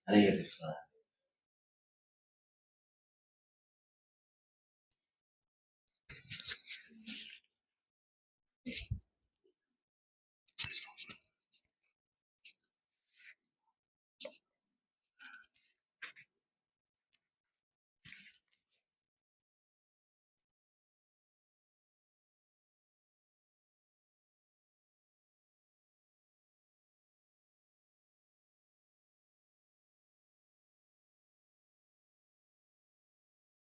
హరే కృష్ణ.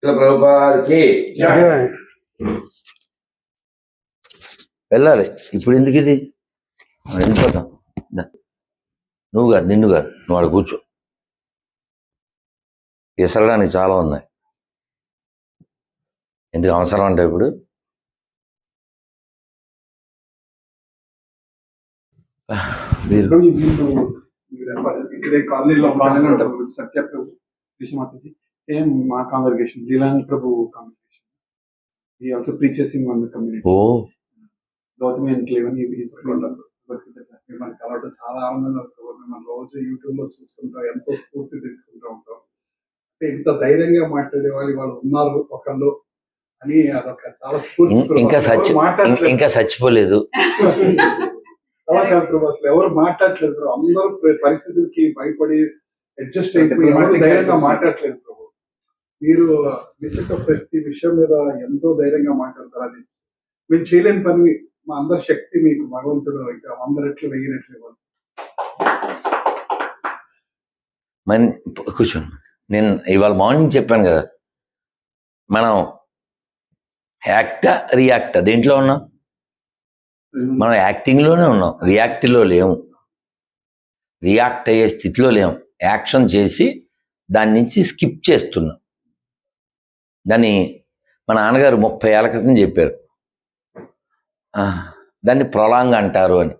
ప్రభుపాదకి వెళ్ళాలి. ఇప్పుడు ఎందుకు ఇది వెళ్ళిపోతాం. నువ్వు కాదు, నిన్ను కాదు, నువ్వు వాడు కూర్చో. ఎసరడానికి చాలా ఉన్నాయి. ఎందుకు అవసరం అంటే ఇప్పుడు ఇక్కడే కాలనీలో ఉంటారు సత్యప్రభు కృష్ణమాతాజీ, సేమ్ మా కాంగ్రిగేషన్ లీలాన్ Prabhu congregation. He also preaches in one community. Gautami enclave అని మనకి అలవాటు చాలా ఆనందంగా ఉంటుంది. మనం రోజు యూట్యూబ్ లో చూస్తుంటాం, ఎంతో స్ఫూర్తి తెలుసుకుంటూ ఉంటాం. అంటే ఇంత ధైర్యంగా మాట్లాడే వాళ్ళు ఉన్నారు ఒకళ్ళు అని అదొక చాలా స్ఫూర్తి. ఇంకా చచ్చిపోలేదు. అలా కాదు ప్రభు, అసలు ఎవరు మాట్లాడలేదు. అందరూ పరిస్థితులకి భయపడి అడ్జస్ట్ అయిపోయి ఎవరు ధైర్యంగా మాట్లాడలేదు ప్రభు. మీరు నిజంగా ప్రతి విషయం మీద ఎంతో ధైర్యంగా మాట్లాడతారు. అది మీరు చేయలేని పని. మా అందరి శక్తి మీకు భగవంతుడు ఇంకా 100 రెట్లు 1000 రెట్లు ఇవ్వాలి. కూర్చోండి. నేను ఇవాళ మార్నింగ్ చెప్పాను కదా, మనం యాక్టా రియాక్టా దేంట్లో ఉన్నాం? మనం యాక్టింగ్లోనే ఉన్నాం, రియాక్ట్లో లేము. రియాక్ట్ అయ్యే స్థితిలో లేము. యాక్షన్ చేసి దాని నుంచి స్కిప్ చేస్తున్నాం. దాన్ని మా నాన్నగారు 30 ఏళ్ల క్రితం చెప్పారు. దాన్ని ప్రొలాంగ్ అంటారు అని.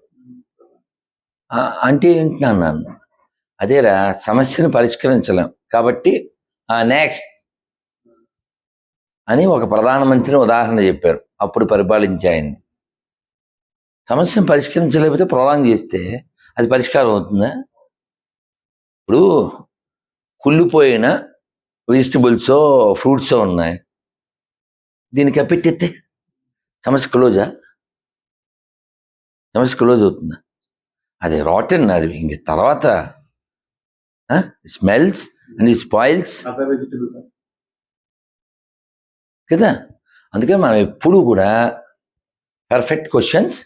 అంటే ఏంటి అన్నాను, అదేరా సమస్యను పరిష్కరించలేం కాబట్టి నెక్స్ట్ అని ఒక ప్రధానమంత్రిని ఉదాహరణ చెప్పారు. అప్పుడు పరిపాలించే ఆయన్ని. సమస్యను పరిష్కరించలేకపోతే ప్రొలాంగ్ చేస్తే అది పరిష్కారం అవుతుందా? ఇప్పుడు కుళ్ళిపోయిన వెజిటబుల్సో ఫ్రూట్సో ఉన్నాయి, దీన్ని కప్పెట్టేస్తే సమస్య క్లోజా? సమస్య క్లోజ్ అవుతుందా? అది రాటన్. అది ఇంక తర్వాత స్మెల్స్ అండ్ స్పాయిల్స్ కదా. అందుకే మనం ఎప్పుడు కూడా పర్ఫెక్ట్ క్వశ్చన్స్,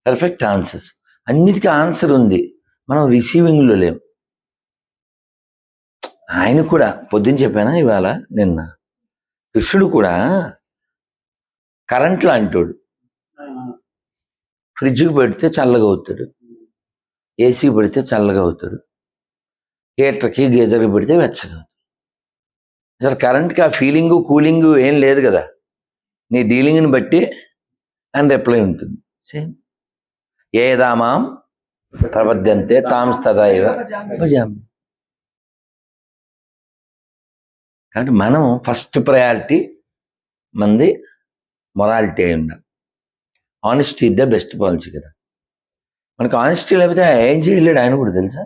పర్ఫెక్ట్ ఆన్సర్స్. అన్నిటికీ ఆన్సర్ ఉంది, మనం రిసీవింగ్లో లేము. ఆయన కూడా పొద్దున్న చెప్పానా, ఇవాళ నిన్న కృష్ణుడు కూడా కరెంట్ లాంటోడు. ఫ్రిడ్జ్కి పెడితే చల్లగా అవుతాడు, ఏసీకి పెడితే చల్లగా అవుతాడు, హీటర్కి గీజర్కి పెడితే వెచ్చగా అవుతాడు. అసలు కరెంట్కి ఆ ఫీలింగు కూలింగు ఏం లేదు కదా. నీ డీలింగ్ని బట్టి అండ్ రిప్లై ఉంటుంది. సేమ్ ఏదామాం ప్రపద్యంతే తాంస్తదైవ భజామి. కాబట్టి మనం ఫస్ట్ ప్రయారిటీ మంది మొరాలిటీ అయి ఉండాలి. Honesty is the best policy కదా. మనకు ఆనెస్టీ లేకపోతే ఏం చేయలేడు ఆయన కూడా, తెలుసా.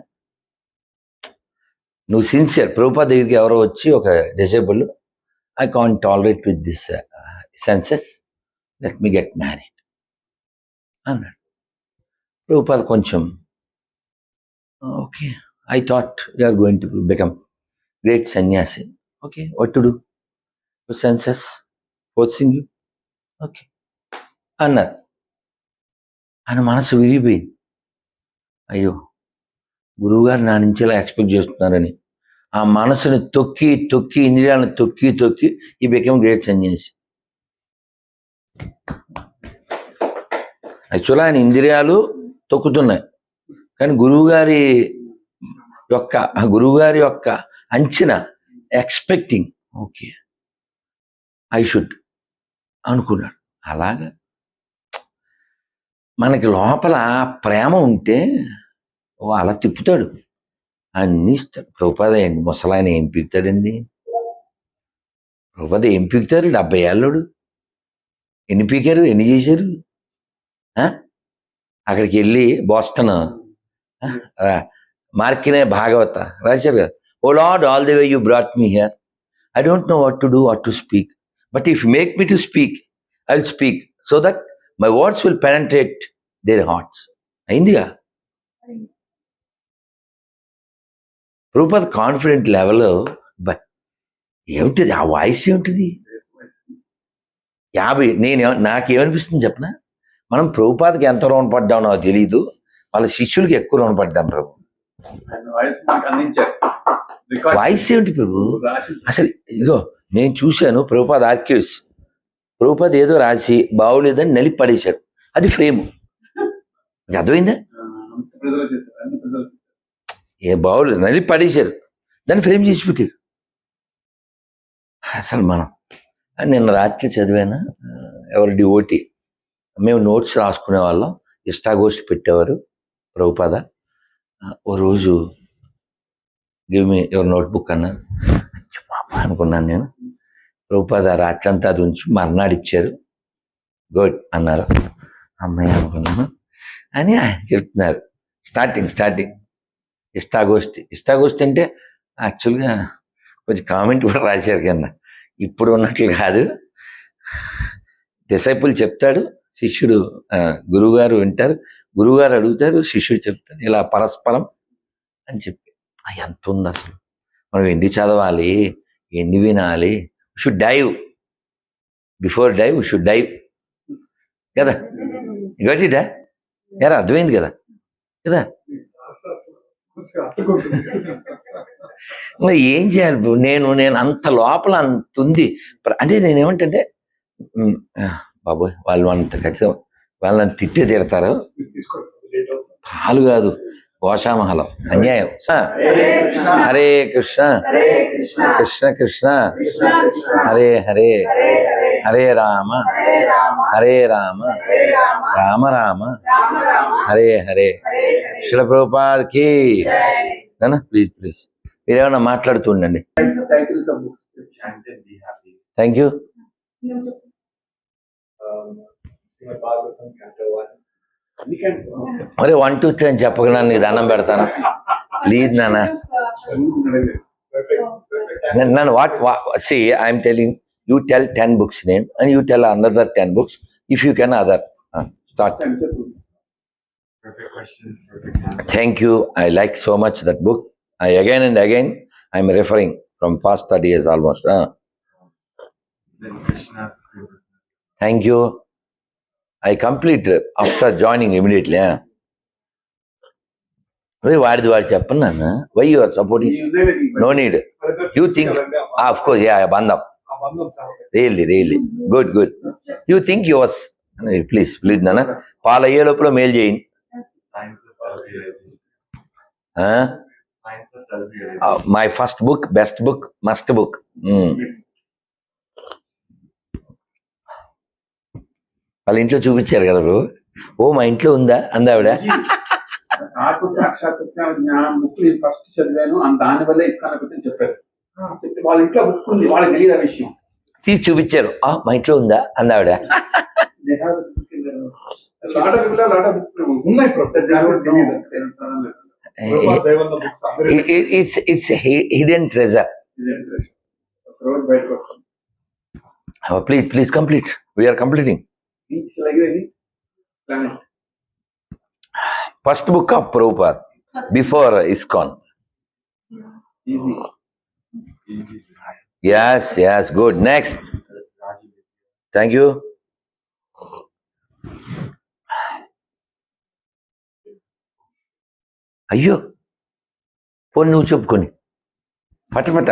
నువ్వు సిన్సియర్. ప్రభుపాద దగ్గరికి ఎవరో వచ్చి, ఒక disable, I can't tolerate with this senses, let me get married అన్నాడు. ప్రభుపాద కొంచెం okay, I thought you are going to become great sannyasi. Okay, what to do? Senses forcing you. Okay అన్నారు. ఆయన మనసు విరిగిపోయింది. అయ్యో, గురువుగారు నా నుంచి ఇలా ఎక్స్పెక్ట్ చేస్తున్నారని. ఆ మనసుని తొక్కి తొక్కి, ఇంద్రియాలను తొక్కి తొక్కి ఈ బికమ్ గ్రేట్ సన్యాసి. యాక్చువల్గా ఆయన ఇంద్రియాలు తొక్కుతున్నాయి, కానీ గురువుగారి యొక్క అంచనా, ఎక్స్పెక్టింగ్, ఓకే ఐ షుడ్ అనుకున్నాడు. అలాగా మనకి లోపల ప్రేమ ఉంటే అలా తిప్పుతాడు, అన్నీ ఇస్తాడు. ప్రభుపాద ఏంటి ముసలాయన ఏం పీకుతాడండి? ప్రభుపాద ఏం పీకుతారు? 70 ఏళ్ళోడు ఎన్ని పీకారు, ఎన్ని చేశారు? అక్కడికి వెళ్ళి బోస్టన్ మార్కినే భాగవత రాశారు కదా, O lord all the way you brought me here, I don't know what to do what to speak, but if make me to speak I will speak so that my words will penetrate their hearts. అయిందిగా. రూపది confident level. But ఏమిటిది ఆ voice ఏమిటిది? 50 నాకేమనిపిస్తుంది చెప్పనా, మనం ప్రభుపాదకి ఎంత రుణపడ్డామో నాకు తెలీదు, వాళ్ళ శిష్యులకి ఎక్కువ రుణపడ్డాం ప్రభు. వాయిస్ ఏమిటి ప్రభు అసలు? ఇగో నేను చూశాను ప్రభుపాద ఆర్క్యూస్, ప్రభుపాద ఏదో రాసి బాగోలేదని నలిపి పడేశారు, అది ఫ్రేమ్. అర్థమైందా? ఏ బాగోలేదు నలిపి పడేశారు, దాన్ని ఫ్రేమ్ చేసి పెట్టారు. అసలు మనం నిన్న రాత్రి చదివాను, ఎవరు డివోటీ, మేము నోట్స్ రాసుకునే వాళ్ళం, ఇష్టాగోష్ఠి పెట్టేవారు ప్రభుపాద. ఓ రోజు గివ్ మీ యువర్ నోట్బుక్ అన్నారు. పాప అనుకున్నాను నేను. ప్రభుపాద రాత్రి అంతా అది ఉంచి మర్నాడు ఇచ్చారు. గుడ్ అన్నారు. అమ్మాయి అనుకున్నాను అని ఆయన చెప్తున్నారు. స్టార్టింగ్ ఇష్టాగోష్ఠి అంటే యాక్చువల్గా కొంచెం కామెంట్ కూడా రాశారు కింద, ఇప్పుడు ఉన్నట్లు కాదు. డిసైపుల్ చెప్తాడు, శిష్యుడు గురువుగారు వింటారు, గురువుగారు అడుగుతారు, శిష్యుడు చెప్తాడు, ఇలా పరస్పరం అని చెప్పి ఎంత ఉంది అసలు. మనం ఎన్ని చదవాలి, ఎన్ని వినాలి. Should dive before dive, should dive కదా. గట్టిడా ఎరా అర్థమైంది కదా కదా. ఏం చేయాలి నేను అంత లోపల అంత ఉంది. అంటే నేనేమంటే బాబోయ్ వాళ్ళు అంత ఖచ్చితం, వాళ్ళని తిట్టే తిడతారు, పాలు కాదు కోశామహలం, అన్యాయం. హరే కృష్ణ కృష్ణ కృష్ణ హరే హరే, హరే రామ హరే రామ రామ రామ హరే హరే. శిల ప్రభుపాదకి ప్లీజ్ మీరేమన్నా మాట్లాడుతుండండి. Thank you. మరి 1, 2, 3 అని చెప్పకుండా నీకు దండం పెడతాను ప్లీజ్ నాన్న. నన్ను see I'm telling you, tell 10 books name and you tell another 10 books if you can other. Start. Thank you. I like so much that book. I again and again I'm referring from past 30 years almost. Thank you. I complete after joining immediately. వాడిది వాడు చెప్పను నాన్న. Why you are supporting? No need. You think of course ya బంధం really good. You think yours. Please నాన్న, పాలు అయ్యే లోపల mail చేయండి. My first book, best book, must book. వాళ్ళ ఇంట్లో చూపించారు కదా బ్రో. ఓ మా ఇంట్లో ఉందా అందావిడ. నాకు సాక్షాత్ జ్ఞానం బుక్ నేను ఫస్ట్ చదివాను, దాని వల్ల ఇస్కాన్ గురించి చెప్పారు. వాళ్ళ ఇంట్లో బుక్ ఉంది, వాళ్ళకి తెలియదు ఆ విషయం, తీసి చూపించారు. మా ఇంట్లో ఉందా అందావిడ. ఉన్నాయి. It's hidden treasure. Please complete. We are completing. First book of Prabhupada before ISKCON. Yes, good. Next. Thank you. అయ్యో పోనీ నువ్వు చెప్పుకొని పటపట.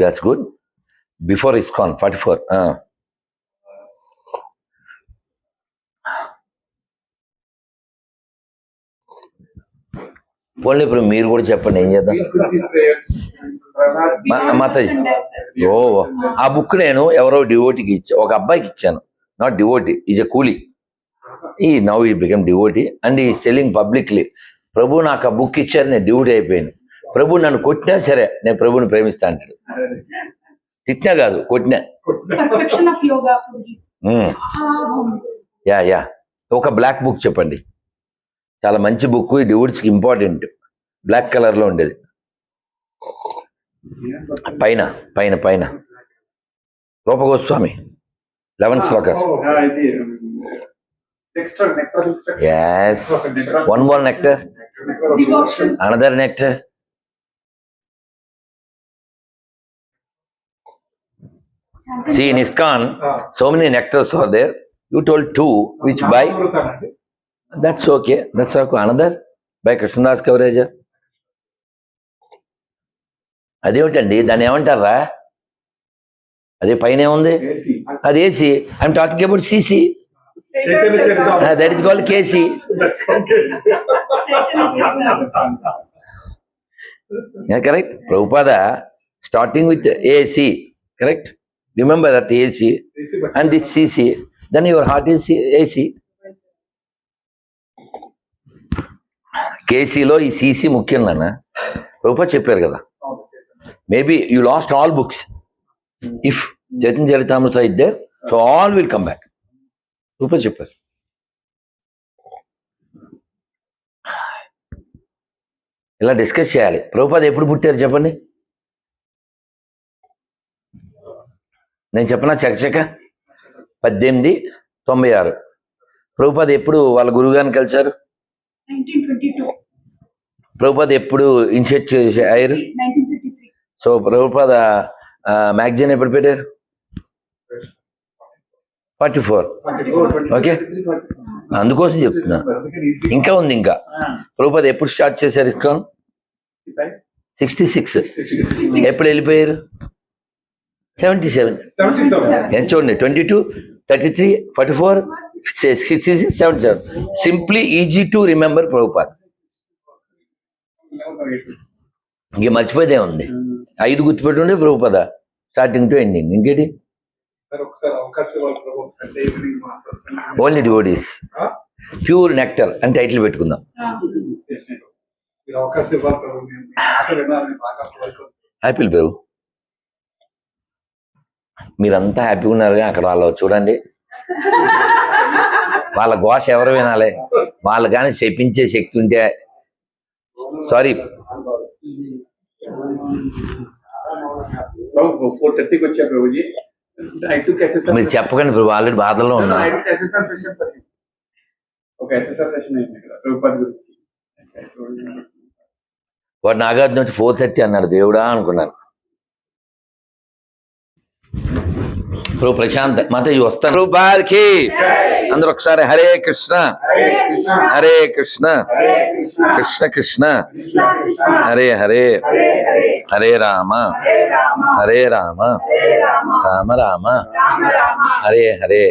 That's good. Before ISKCON 44. పోనీ ఇప్పుడు మీరు కూడా చెప్పండి ఏం చేద్దాం. మాతాజీ ఆ బుక్ నేను ఎవరో డివోటీకి ఇచ్చా, ఒక అబ్బాయికి ఇచ్చాను. నాట్ డివోటీ, ఈజ్ ఎ కూలీ. నౌ ఈ బికమ్ డివోటీ అండ్ ఈ సెల్లింగ్ పబ్లిక్లీ. ప్రభు నాకు ఆ బుక్ ఇచ్చారు, నేను డివోటీ అయిపోయాను. ప్రభు నన్ను కొట్టినా సరే నేను ప్రభుని ప్రేమిస్తా అంటాడు. తిట్టినా కాదు, కొట్టినా. యా ఒక బ్లాక్ బుక్ చెప్పండి. చాలా మంచి బుక్, ఇది వుడ్స్కి ఇంపార్టెంట్. బ్లాక్ కలర్లో ఉండేది. పైన పైన పైన Rupa Goswami 11 shlokas. Yes. One more nectar. Another nectar. See, in ISKCON, so many nectars are there. You told 2, which by... That's okay. That's okay. Another by Krishnadas Kavaraja. అదేమిటండి, దాన్ని ఏమంటారా? అదే పైన ఉంది, అది AC. I'm talking about CC. That is called KC. Correct. Prabhupada starting with AC, correct. Remember that AC and this CC, then your heart is AC. కేసీలో ఈ CC ముఖ్యం నాన్న. ప్రభుపాద చెప్పారు కదా. Maybe you lost all books. If Chaitanya Charitamrita is there, so all will come back. Prabhupada చెప్పారు. ఇలా discuss చేయాలి. ప్రభుపాద ఎప్పుడు పుట్టారు చెప్పండి? నేను చెప్పనా చకచక? 1896. ప్రభుపాద ఎప్పుడు వాళ్ళ గురువుగారిని కలిశారు? 1922. ప్రభుపాద ఎప్పుడు ఇనిషియేట్ అయ్యారు? 1953. సో ప్రభుపాద మ్యాగజైన్ ఎప్పుడు పెట్టారు? 44. ఓకే, అందుకోసం చెప్తున్నా. ఇంకా ఉంది. ఇంకా ప్రభుపాద ఎప్పుడు స్టార్ట్ చేశారు ఇస్కాన్? 66. ఎప్పుడు వెళ్ళిపోయారు? 77. ఎంత చూడండి, 22, 33, 44, 66, 77. Simply easy to remember Prabhupada. ఇంక మర్చిపోతే ఉంది. 5 గుర్తుపెట్టుండే ప్రభుపాద స్టార్టింగ్ టు ఎండింగ్. ఇంకేటి? ఓన్లీ డివోటీస్, ప్యూర్ నెక్టర్ అని టైటిల్ పెట్టుకుందాం. హ్యాపీ ప్రభు, మీరంతా హ్యాపీగా ఉన్నారు. అక్కడ వాళ్ళు చూడండి, వాళ్ళ ఘోష ఎవరు వినాలి? వాళ్ళు కానీ చెప్పించే శక్తి ఉంటే, సారీ 4:30 వచ్చా ప్రభుజీ. మీరు చెప్పకండి ప్రభు, ఆల్రెడీ బాధల్లో ఉన్నా. ఒక ఎస్ఎస్ఆర్ సెషన్ అయింది ఇక్కడ ప్రభుపాద గురించి. వాడు నాగార్జున వచ్చి 4:30 అన్నాడు. దేవుడా అనుకున్నాను. ప్రభు ప్రశాంత్ మాతాజీ వస్తాను. ప్రభుపాదకి అందరూ ఒకసారి హరే కృష్ణ హరే కృష్ణ కృష్ణ కృష్ణ హరే హరే హరే రామ హరే రామ రామ రామ హరే హరే.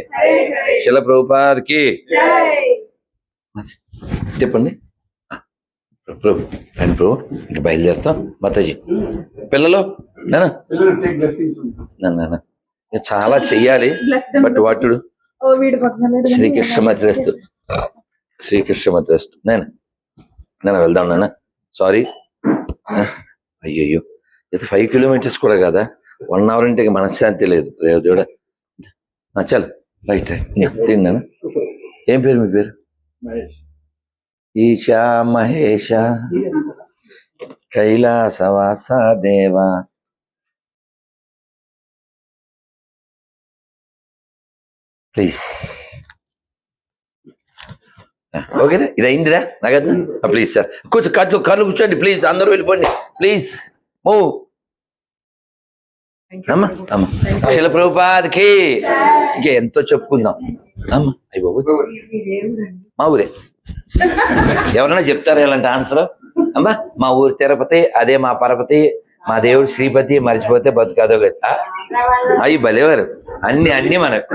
శిల ప్రభుపాదకి చెప్పండి. ప్రభు రండి ప్రభు, ఇంకా బయలుదేరుతాం. మాతాజీ పిల్లలు నాన్న నాన్న చాలా చెయ్యాలి. బట్ వాటుడు శ్రీకృష్ణ మధ్యస్తు శ్రీకృష్ణ మధ్యస్తు. నేను వెళ్దాం నాన్న. సారీ. అయ్యయ్యో, ఇది 5 కిలోమీటర్స్ కూడా కదా. 1 అవర్ అంటే మనశ్శాంతి లేదు. చూడ చల్ రైట్ రైట్ తిన్నాను. ఏం పేరు మీ పేరు? ఈశా మహేష కైలాసవాస దేవా. ప్లీజ్ ఓకేనా? ఇది అయిందిరా నాగద్దు. ప్లీజ్ సార్ కొంచెం కళ్ళు కూర్చోండి ప్లీజ్. అందరూ వెళ్ళిపోండి ప్లీజ్. మూవ్. అమ్మా అమ్మ శిల ప్రభుపాదకి ఇంకా ఎంతో చెప్పుకుందాం. అమ్మ అయ్యి బాబు మా ఊరే. ఎవరైనా చెప్తారా ఇలాంటి ఆన్సర్? అమ్మా మా ఊరు తిరుపతి, అదే మా పరపతి, మా దేవుడు శ్రీపతి. మర్చిపోతే బతుకాదో కదా. అయ్యి భలేవారు. అన్ని మనకు.